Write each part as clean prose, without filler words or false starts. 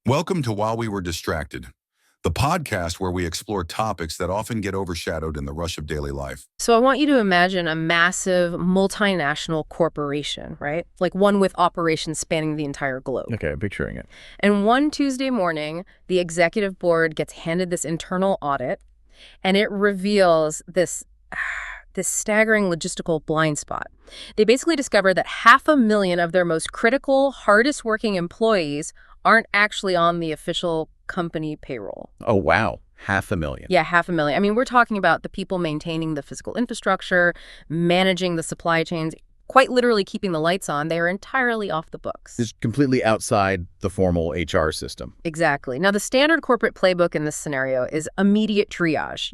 Welcome to While We Were Distracted, the podcast where we explore topics that often get overshadowed in the rush of daily life. So I want you to imagine a massive multinational corporation, right? Like one with operations spanning the entire globe. Okay, I'm picturing it. And one Tuesday morning, the executive board gets handed this internal audit, and it reveals this staggering logistical blind spot. They basically discover that 500,000 of their most critical, hardest working employees aren't actually on the official company payroll. Oh, wow. 500,000. Yeah, 500,000. I mean, we're talking about the people maintaining the physical infrastructure, managing the supply chains, quite literally keeping the lights on. They are entirely off the books. It's completely outside the formal HR system. Exactly. Now, the standard corporate playbook in this scenario is immediate triage.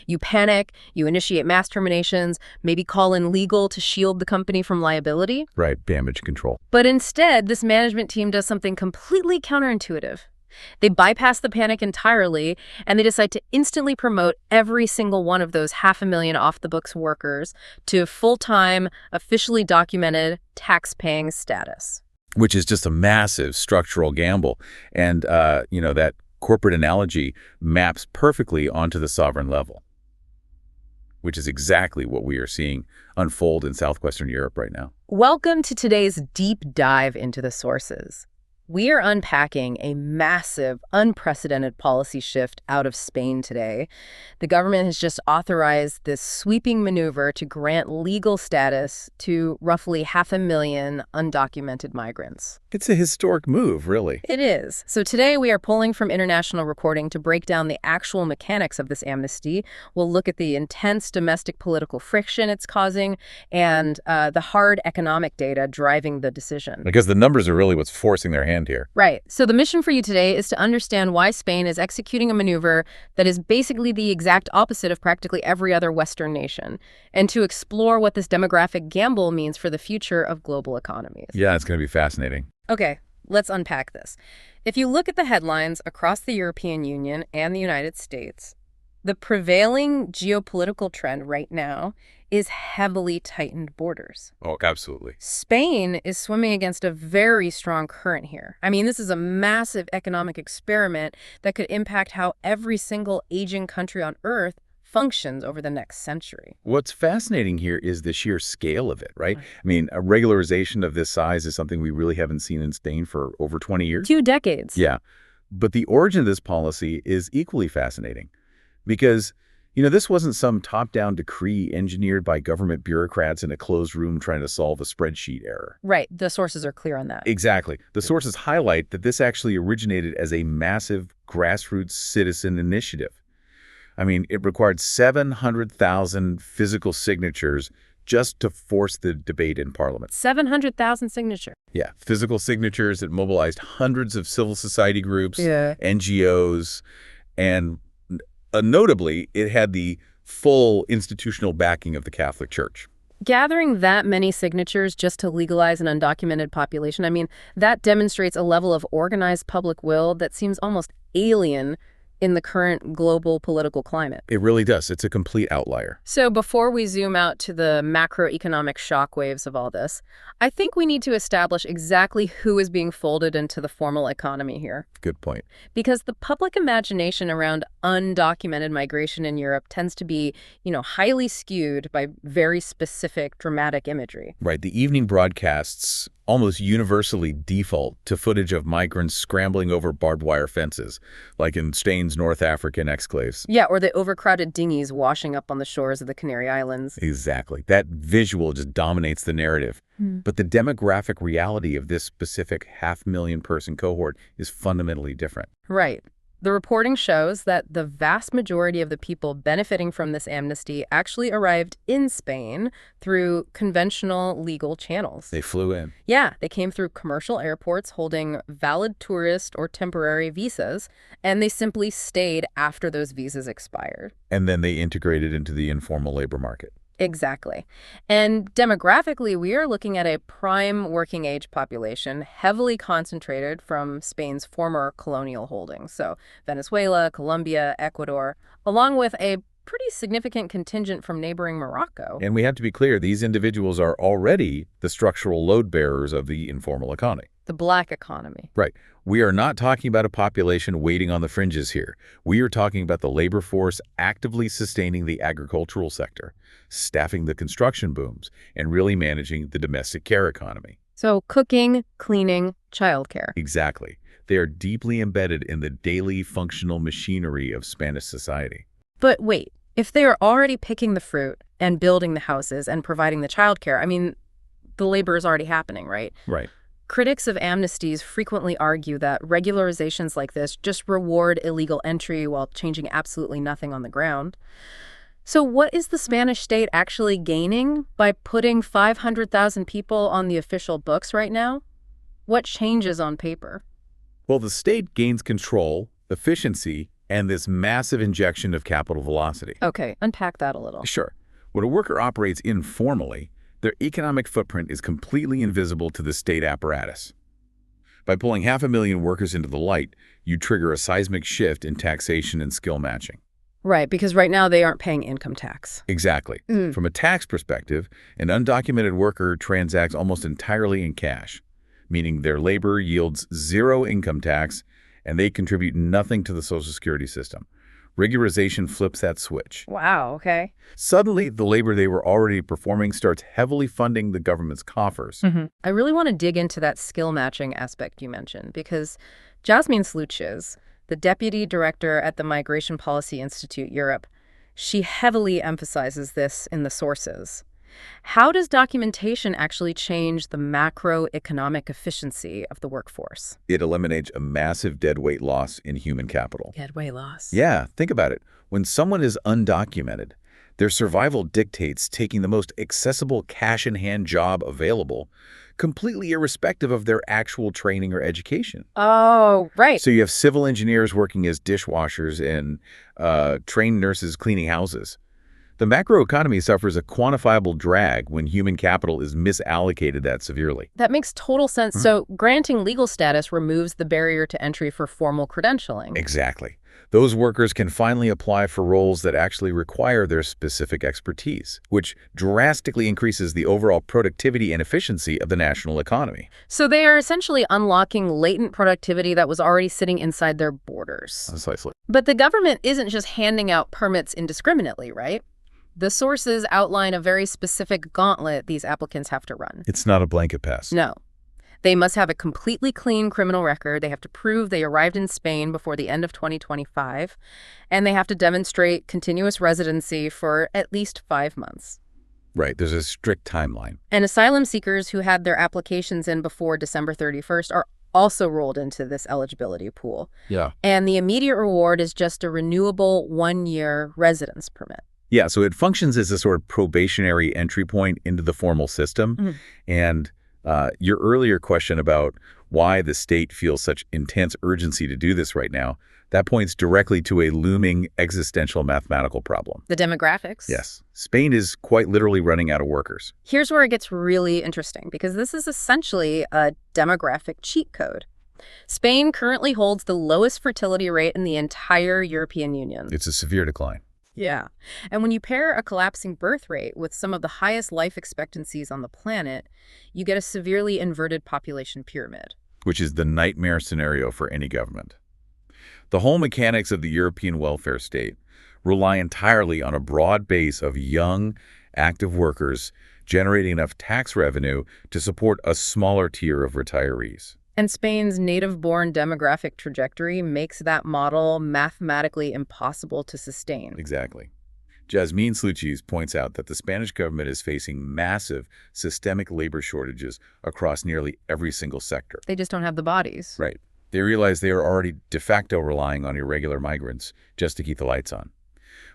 You panic, you initiate mass terminations, maybe call in legal to shield the company from liability. Right, damage control. But instead, this management team does something completely counterintuitive. They bypass the panic entirely, and they decide to instantly promote every single one of those 500,000 off-the-books workers to full-time, officially documented, tax-paying status. Which is just a massive structural gamble. And, that corporate analogy maps perfectly onto the sovereign level, which is exactly what we are seeing unfold in southwestern Europe right now. Welcome to today's deep dive into the sources. We are unpacking a massive, unprecedented policy shift out of Spain today. The government has just authorized this sweeping maneuver to grant legal status to roughly 500,000 undocumented migrants. It's a historic move, really. It is. So today we are pulling from international reporting to break down the actual mechanics of this amnesty. We'll look at the intense domestic political friction it's causing and the hard economic data driving the decision. Because the numbers are really what's forcing their hand here. Right. So the mission for you today is to understand why Spain is executing a maneuver that is basically the exact opposite of practically every other Western nation, and to explore what this demographic gamble means for the future of global economies. Yeah, it's going to be fascinating. Okay, let's unpack this. If you look at the headlines across the European Union and the United States, the prevailing geopolitical trend right now is heavily tightened borders. Oh, absolutely. Spain is swimming against a very strong current here. I mean, this is a massive economic experiment that could impact how every single aging country on Earth functions over the next century. What's fascinating here is the sheer scale of it, right? I mean, a regularization of this size is something we really haven't seen in Spain for over 20 years. 2 decades. Yeah. But the origin of this policy is equally fascinating because, this wasn't some top-down decree engineered by government bureaucrats in a closed room trying to solve a spreadsheet error. Right. The sources are clear on that. Exactly. The sources highlight that this actually originated as a massive grassroots citizen initiative. I mean, it required 700,000 physical signatures just to force the debate in Parliament. 700,000 signatures. Yeah, physical signatures that mobilized hundreds of civil society groups, Yeah. NGOs, and notably, it had the full institutional backing of the Catholic Church. Gathering that many signatures just to legalize an undocumented population, I mean, that demonstrates a level of organized public will that seems almost alien in the current global political climate. It really does. It's a complete outlier. So before we zoom out to the macroeconomic shockwaves of all this, I think we need to establish exactly who is being folded into the formal economy here. Good point. Because the public imagination around undocumented migration in Europe tends to be, highly skewed by very specific dramatic imagery. Right. The evening broadcasts almost universally default to footage of migrants scrambling over barbed wire fences, like in Spain's North African exclaves. Yeah, or the overcrowded dinghies washing up on the shores of the Canary Islands. Exactly. That visual just dominates the narrative. But the demographic reality of this specific 500,000 person cohort is fundamentally different. Right. The reporting shows that the vast majority of the people benefiting from this amnesty actually arrived in Spain through conventional legal channels. They flew in. Yeah, they came through commercial airports holding valid tourist or temporary visas, and they simply stayed after those visas expired. And then they integrated into the informal labor market. Exactly. And demographically, we are looking at a prime working age population heavily concentrated from Spain's former colonial holdings. So Venezuela, Colombia, Ecuador, along with a pretty significant contingent from neighboring Morocco. And we have to be clear, these individuals are already the structural load bearers of the informal economy. The black economy. Right. We are not talking about a population waiting on the fringes here. We are talking about the labor force actively sustaining the agricultural sector, staffing the construction booms, and really managing the domestic care economy. So cooking, cleaning, childcare. Exactly. They are deeply embedded in the daily functional machinery of Spanish society. But wait, if they are already picking the fruit and building the houses and providing the childcare, I mean, the labor is already happening, right? Right. Critics of amnesties frequently argue that regularizations like this just reward illegal entry while changing absolutely nothing on the ground. So what is the Spanish state actually gaining by putting 500,000 people on the official books right now? What changes on paper? Well, the state gains control, efficiency, and this massive injection of capital velocity. Okay, unpack that a little. Sure. When a worker operates informally, their economic footprint is completely invisible to the state apparatus. By pulling 500,000 workers into the light, you trigger a seismic shift in taxation and skill matching. Right, because right now they aren't paying income tax. Exactly. From a tax perspective, an undocumented worker transacts almost entirely in cash, meaning their labor yields zero income tax and they contribute nothing to the Social Security system. Regularization flips that switch. Wow, okay. Suddenly, the labor they were already performing starts heavily funding the government's coffers. I really want to dig into that skill matching aspect you mentioned, because Jasmine Sluches, the deputy director at the Migration Policy Institute Europe, she heavily emphasizes this in the sources. How does documentation actually change the macroeconomic efficiency of the workforce? It eliminates a massive deadweight loss in human capital. Deadweight loss. Yeah, think about it. When someone is undocumented, their survival dictates taking the most accessible cash-in-hand job available, completely irrespective of their actual training or education. Oh, right. So you have civil engineers working as dishwashers and trained nurses cleaning houses. The macroeconomy suffers a quantifiable drag when human capital is misallocated that severely. That makes total sense. So granting legal status removes the barrier to entry for formal credentialing. Exactly. Those workers can finally apply for roles that actually require their specific expertise, which drastically increases the overall productivity and efficiency of the national economy. So they are essentially unlocking latent productivity that was already sitting inside their borders. Precisely. But the government isn't just handing out permits indiscriminately, right? The sources outline a very specific gauntlet these applicants have to run. It's not a blanket pass. No. They must have a completely clean criminal record. They have to prove they arrived in Spain before the end of 2025. And they have to demonstrate continuous residency for at least 5 months. Right. There's a strict timeline. And asylum seekers who had their applications in before December 31st are also rolled into this eligibility pool. Yeah. And the immediate reward is just a renewable 1-year residence permit. Yeah, so it functions as a sort of probationary entry point into the formal system. And your earlier question about why the state feels such intense urgency to do this right now, that points directly to a looming existential mathematical problem. The demographics. Yes. Spain is quite literally running out of workers. Here's where it gets really interesting, because this is essentially a demographic cheat code. Spain currently holds the lowest fertility rate in the entire European Union. It's a severe decline. Yeah. And when you pair a collapsing birth rate with some of the highest life expectancies on the planet, you get a severely inverted population pyramid. Which is the nightmare scenario for any government. The whole mechanics of the European welfare state rely entirely on a broad base of young, active workers generating enough tax revenue to support a smaller tier of retirees. And Spain's native-born demographic trajectory makes that model mathematically impossible to sustain. Exactly. Jasmine Sluches points out that the Spanish government is facing massive systemic labor shortages across nearly every single sector. They just don't have the bodies. Right. They realize they are already de facto relying on irregular migrants just to keep the lights on.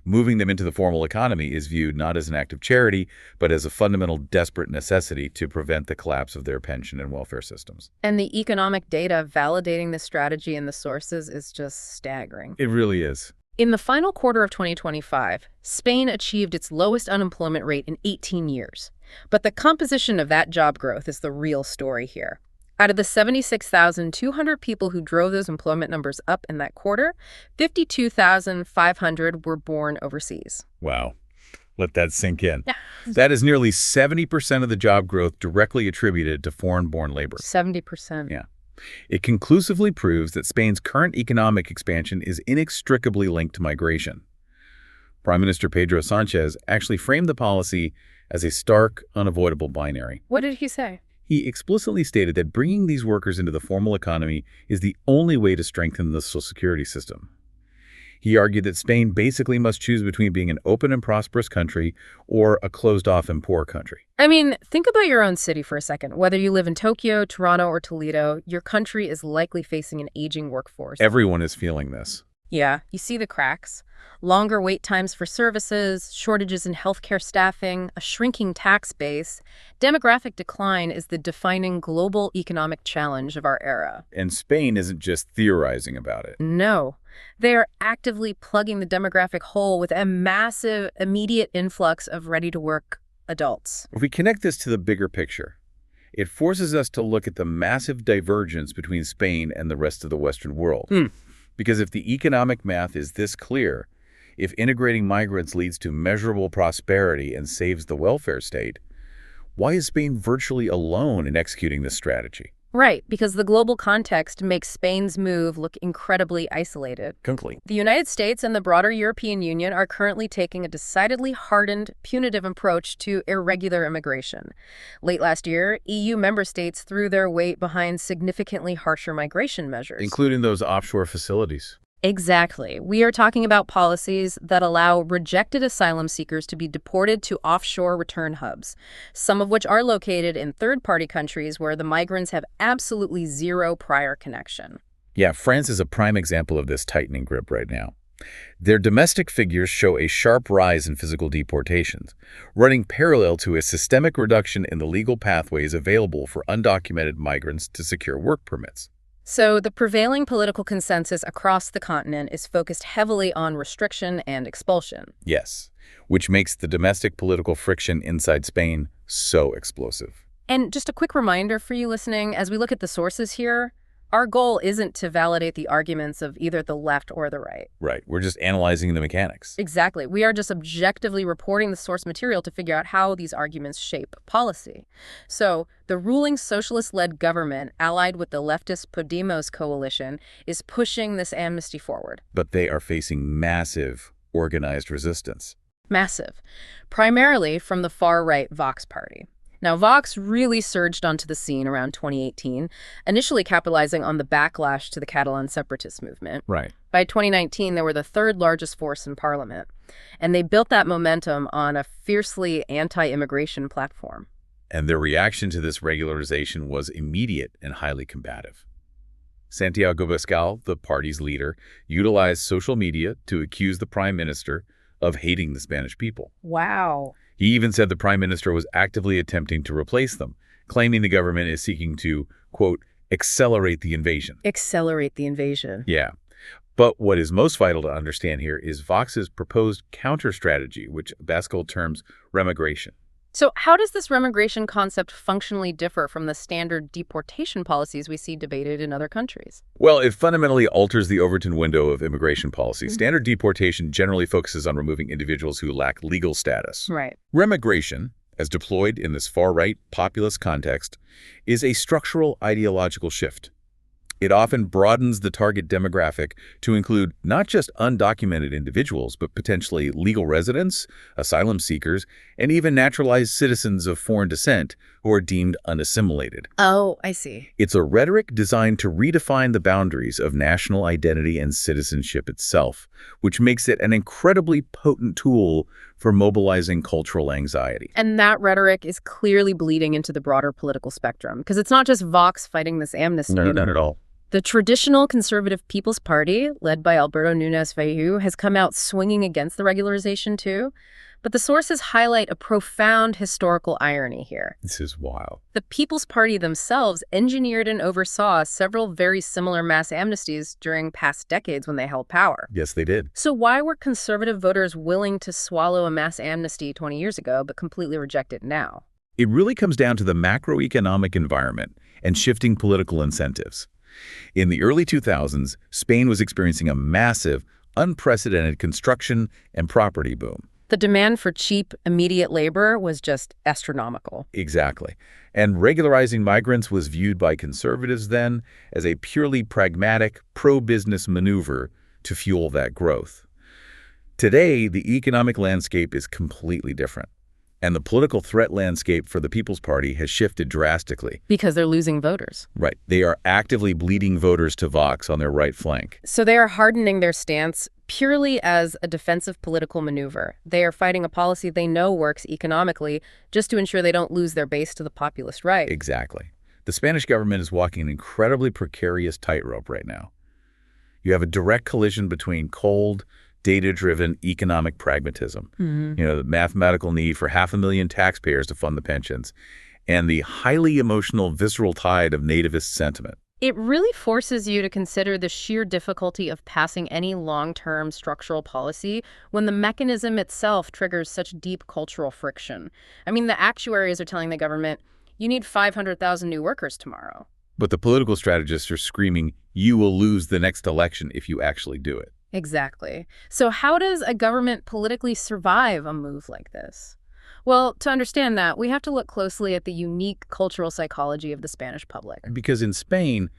Moving them into the formal economy is viewed not as an act of charity, but as a fundamental desperate necessity to prevent the collapse of their pension and welfare systems. And the economic data validating this strategy in the sources is just staggering. It really is. In the final quarter of 2025, Spain achieved its lowest unemployment rate in 18 years. But the composition of that job growth is the real story here. Out of the 76,200 people who drove those employment numbers up in that quarter, 52,500 were born overseas. Wow. Let that sink in. Yeah. That is nearly 70% of the job growth directly attributed to foreign-born labor. 70%. Yeah. It conclusively proves that Spain's current economic expansion is inextricably linked to migration. Prime Minister Pedro Sanchez actually framed the policy as a stark, unavoidable binary. What did he say? He explicitly stated that bringing these workers into the formal economy is the only way to strengthen the social security system. He argued that Spain basically must choose between being an open and prosperous country or a closed-off and poor country. I mean, think about your own city for a second. Whether you live in Tokyo, Toronto, or Toledo, your country is likely facing an aging workforce. Everyone is feeling this. Yeah, you see the cracks. Longer wait times for services, shortages in healthcare staffing, a shrinking tax base. Demographic decline is the defining global economic challenge of our era. And Spain isn't just theorizing about it. No, they are actively plugging the demographic hole with a massive, immediate influx of ready-to-work adults. If we connect this to the bigger picture, it forces us to look at the massive divergence between Spain and the rest of the Western world. Because if the economic math is this clear, if integrating migrants leads to measurable prosperity and saves the welfare state, why is Spain virtually alone in executing this strategy? Right, because the global context makes Spain's move look incredibly isolated. Conclude. The United States and the broader European Union are currently taking a decidedly hardened, punitive approach to irregular immigration. Late last year, EU member states threw their weight behind significantly harsher migration measures. Including those offshore facilities. Exactly. We are talking about policies that allow rejected asylum seekers to be deported to offshore return hubs, some of which are located in third-party countries where the migrants have absolutely zero prior connection. Yeah, France is a prime example of this tightening grip right now. Their domestic figures show a sharp rise in physical deportations, running parallel to a systemic reduction in the legal pathways available for undocumented migrants to secure work permits. So the prevailing political consensus across the continent is focused heavily on restriction and expulsion. Yes, which makes the domestic political friction inside Spain so explosive. And just a quick reminder for you listening, as we look at the sources here, our goal isn't to validate the arguments of either the left or the right. Right, we're just analyzing the mechanics. Exactly. We are just objectively reporting the source material to figure out how these arguments shape policy. So, the ruling socialist-led government, allied with the leftist Podemos coalition, is pushing this amnesty forward. But they are facing massive, organized resistance. Massive. Primarily from the far-right Vox party. Now, Vox really surged onto the scene around 2018, initially capitalizing on the backlash to the Catalan separatist movement. Right. By 2019, they were the third largest force in parliament, and they built that momentum on a fiercely anti-immigration platform. And their reaction to this regularization was immediate and highly combative. Santiago Abascal, the party's leader, utilized social media to accuse the prime minister of hating the Spanish people. Wow. He even said the prime minister was actively attempting to replace them, claiming the government is seeking to, quote, accelerate the invasion. Accelerate the invasion. Yeah. But what is most vital to understand here is Vox's proposed counter-strategy, which Abascal terms remigration. So how does this remigration concept functionally differ from the standard deportation policies we see debated in other countries? Well, it fundamentally alters the Overton window of immigration policy. Standard deportation generally focuses on removing individuals who lack legal status. Right. Remigration, as deployed in this far-right populist context, is a structural ideological shift. It often broadens the target demographic to include not just undocumented individuals, but potentially legal residents, asylum seekers, and even naturalized citizens of foreign descent who are deemed unassimilated. Oh, I see. It's a rhetoric designed to redefine the boundaries of national identity and citizenship itself, which makes it an incredibly potent tool for mobilizing cultural anxiety. And that rhetoric is clearly bleeding into the broader political spectrum, because it's not just Vox fighting this amnesty. No, not at all. The traditional conservative People's Party, led by Alberto Núñez Feijóo, has come out swinging against the regularization too. But the sources highlight a profound historical irony here. This is wild. The People's Party themselves engineered and oversaw several very similar mass amnesties during past decades when they held power. Yes, they did. So why were conservative voters willing to swallow a mass amnesty 20 years ago but completely reject it now? It really comes down to the macroeconomic environment and shifting political incentives. In the early 2000s, Spain was experiencing a massive, unprecedented construction and property boom. The demand for cheap, immediate labor was just astronomical. Exactly. And regularizing migrants was viewed by conservatives then as a purely pragmatic, pro-business maneuver to fuel that growth. Today, the economic landscape is completely different, and the political threat landscape for the People's Party has shifted drastically. Because they're losing voters. Right. They are actively bleeding voters to Vox on their right flank. So they are hardening their stance purely as a defensive political maneuver. They are fighting a policy they know works economically just to ensure they don't lose their base to the populist right. Exactly. The Spanish government is walking an incredibly precarious tightrope right now. You have a direct collision between cold, data-driven economic pragmatism, the mathematical need for 500,000 taxpayers to fund the pensions, and the highly emotional, visceral tide of nativist sentiment. It really forces you to consider the sheer difficulty of passing any long-term structural policy when the mechanism itself triggers such deep cultural friction. I mean, the actuaries are telling the government, you need 500,000 new workers tomorrow. But the political strategists are screaming, you will lose the next election if you actually do it. Exactly. So how does a government politically survive a move like this? Well, to understand that, we have to look closely at the unique cultural psychology of the Spanish public. Because in Spain,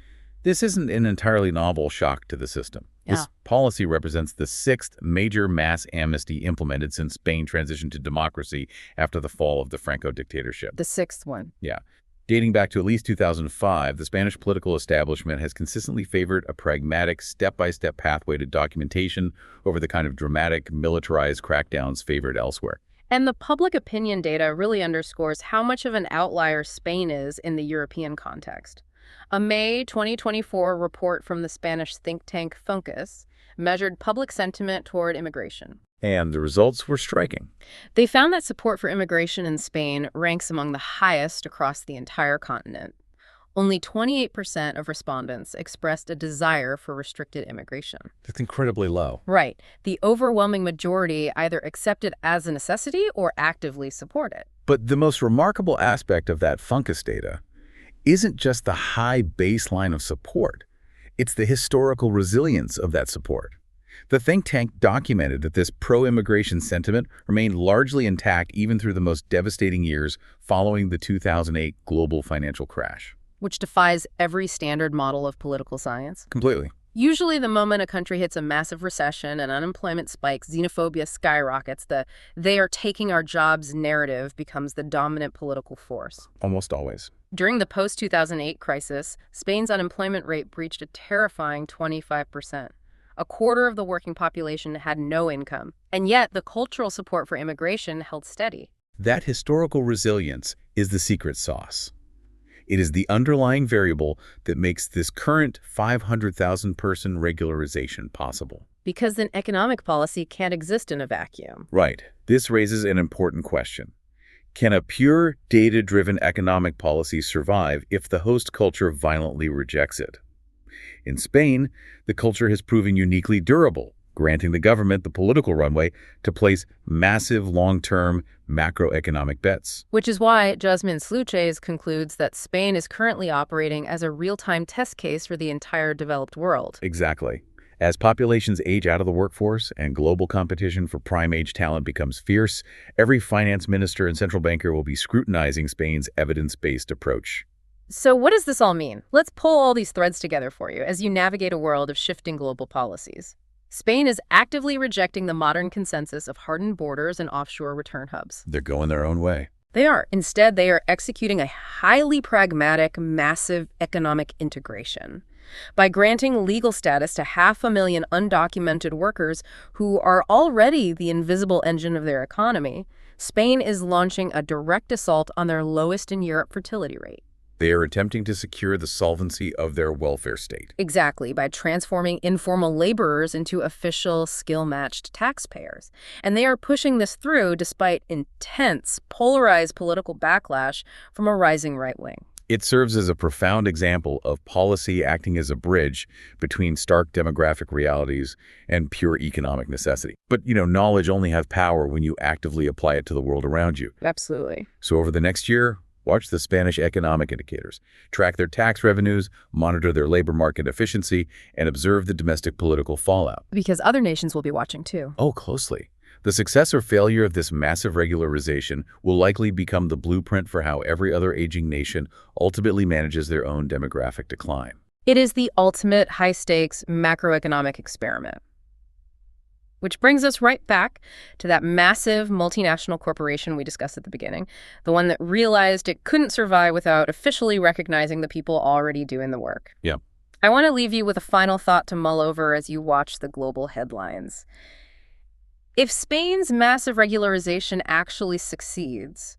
this isn't an entirely novel shock to the system. This policy represents the sixth major mass amnesty implemented since Spain transitioned to democracy after the fall of the Franco dictatorship. The sixth one. Yeah. Dating back to at least 2005, the Spanish political establishment has consistently favored a pragmatic, step-by-step pathway to documentation over the kind of dramatic, militarized crackdowns favored elsewhere. And the public opinion data really underscores how much of an outlier Spain is in the European context. A May 2024 report from the Spanish think tank Focus measured public sentiment toward immigration. And the results were striking. They found that support for immigration in Spain ranks among the highest across the entire continent. Only 28% of respondents expressed a desire for restricted immigration. That's incredibly low. Right. The overwhelming majority either accept it as a necessity or actively support it. But the most remarkable aspect of that Focus data isn't just the high baseline of support. It's the historical resilience of that support. The think tank documented that this pro-immigration sentiment remained largely intact even through the most devastating years following the 2008 global financial crash. Which defies every standard model of political science. Completely. Usually the moment a country hits a massive recession and unemployment spikes, xenophobia skyrockets, the "they are taking our jobs" narrative becomes the dominant political force. Almost always. During the post-2008 crisis, Spain's unemployment rate breached a terrifying 25%. A quarter of the working population had no income, and yet the cultural support for immigration held steady. That historical resilience is the secret sauce. It is the underlying variable that makes this current 500,000-person regularization possible. Because an economic policy can't exist in a vacuum. Right. This raises an important question. Can a pure, data-driven economic policy survive if the host culture violently rejects it? In Spain, the culture has proven uniquely durable, granting the government the political runway to place massive long-term macroeconomic bets. Which is why Jasmine Sluches concludes that Spain is currently operating as a real-time test case for the entire developed world. Exactly. As populations age out of the workforce and global competition for prime-age talent becomes fierce, every finance minister and central banker will be scrutinizing Spain's evidence-based approach. So what does this all mean? Let's pull all these threads together for you as you navigate a world of shifting global policies. Spain is actively rejecting the modern consensus of hardened borders and offshore return hubs. They're going their own way. They are. Instead, they are executing a highly pragmatic, massive economic integration. By granting legal status to 500,000 undocumented workers who are already the invisible engine of their economy, Spain is launching a direct assault on their lowest in Europe fertility rate. They are attempting to secure the solvency of their welfare state. Exactly, by transforming informal laborers into official, skill-matched taxpayers. And they are pushing this through despite intense, polarized political backlash from a rising right wing. It serves as a profound example of policy acting as a bridge between stark demographic realities and pure economic necessity. But, knowledge only has power when you actively apply it to the world around you. Absolutely. So over the next year, watch the Spanish economic indicators, track their tax revenues, monitor their labor market efficiency, and observe the domestic political fallout. Because other nations will be watching too. Oh, closely. The success or failure of this massive regularization will likely become the blueprint for how every other aging nation ultimately manages their own demographic decline. It is the ultimate high-stakes macroeconomic experiment. Which brings us right back to that massive multinational corporation we discussed at the beginning, the one that realized it couldn't survive without officially recognizing the people already doing the work. Yeah. I want to leave you with a final thought to mull over as you watch the global headlines. If Spain's massive regularization actually succeeds,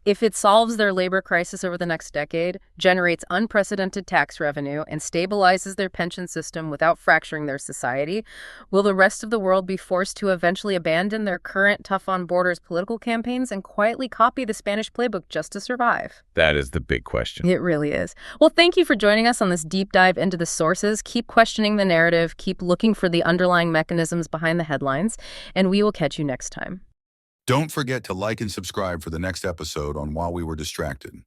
if it solves their labor crisis over the next decade, generates unprecedented tax revenue, and stabilizes their pension system without fracturing their society, will the rest of the world be forced to eventually abandon their current tough-on-borders political campaigns and quietly copy the Spanish playbook just to survive? That is the big question. It really is. Well, thank you for joining us on this deep dive into the sources. Keep questioning the narrative, keep looking for the underlying mechanisms behind the headlines, and we will catch you next time. Don't forget to like and subscribe for the next episode on While We Were Distracted.